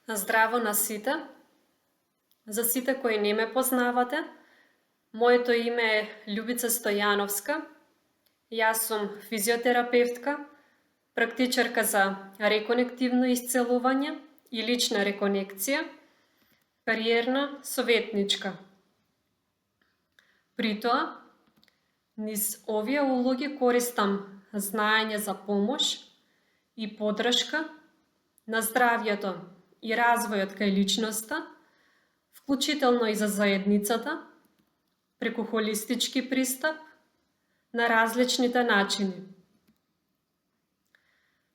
Здраво на сите. За сите кои не ме познавате, моето име е Љубица Стојановска. Јас сум физиотерапевтка, практичарка за реконективно исцелување и лична реконекција, кариерна советничка. При тоа, низ овие улоги користам знаење за помош и подршка на здравјето и развојот кај личноста, вклучително и за заедницата, преку холистички пристап на различните начини.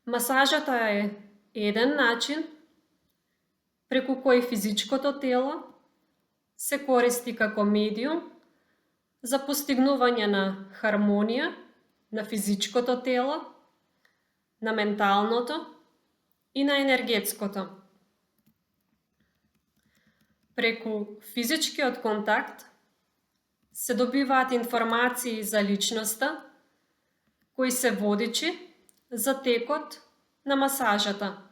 Масажата е еден начин преку кој физичкото тело се користи како медиум за постигнување на хармонија на физичкото тело, на менталното и на енергетското. Преку физичкиот контакт се добиваат информации за личноста, кои се водичи за текот на масажата.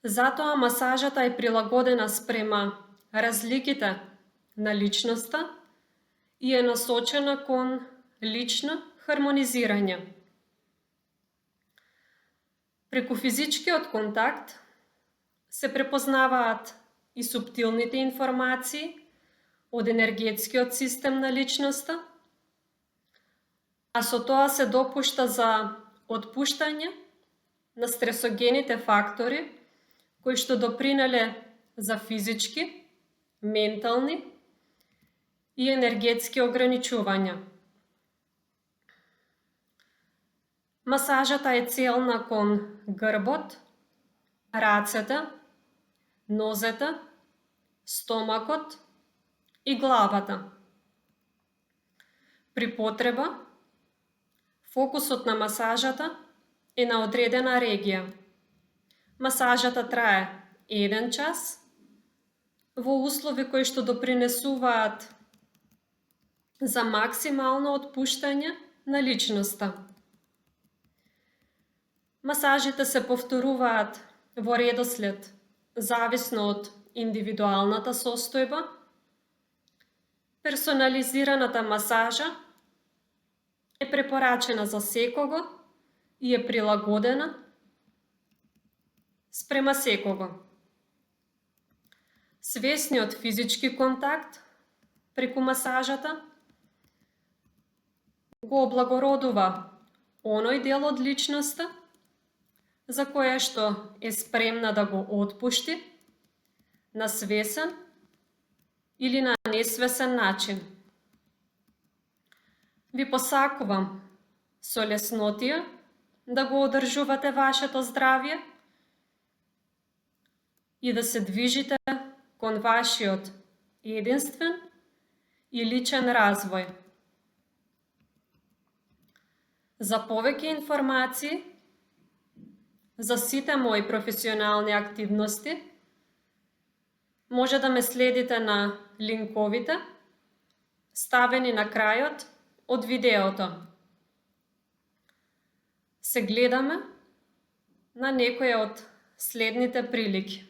Затоа масажата е прилагодена спрема разликите на личноста и е насочена кон лично хармонизирање. Преку физичкиот контакт се препознаваат и суптилните информации од енергетскиот систем на личноста, а со тоа се допушта за отпуштање на стресогените фактори кои што допринеле за физички, ментални и енергетски ограничувања. Масажата е целна кон грбот, рацете, нозете, стомакот и главата. При потреба, фокусот на масажата е на одредена регија. Масажата трае 1 час во услови кои што допринесуваат за максимално отпуштање на личноста. Масажите се повторуваат во редослед зависно од индивидуалната состојба. Персонализираната масажа е препорачена за секого и е прилагодена спрема секого. Свесниот физички контакт преку масажата го облагородува оној дел од личноста за која што е спремна да го отпушти на свесен или на несвесен начин. Ви посакувам со леснотија да го одржувате вашето здравје и да се движите кон вашиот единствен и личен развој. За повеќе информации за сите мои професионални активности, може да ме следите на линковите, ставени на крајот од видеото. Се гледаме на некоја од следните прилики.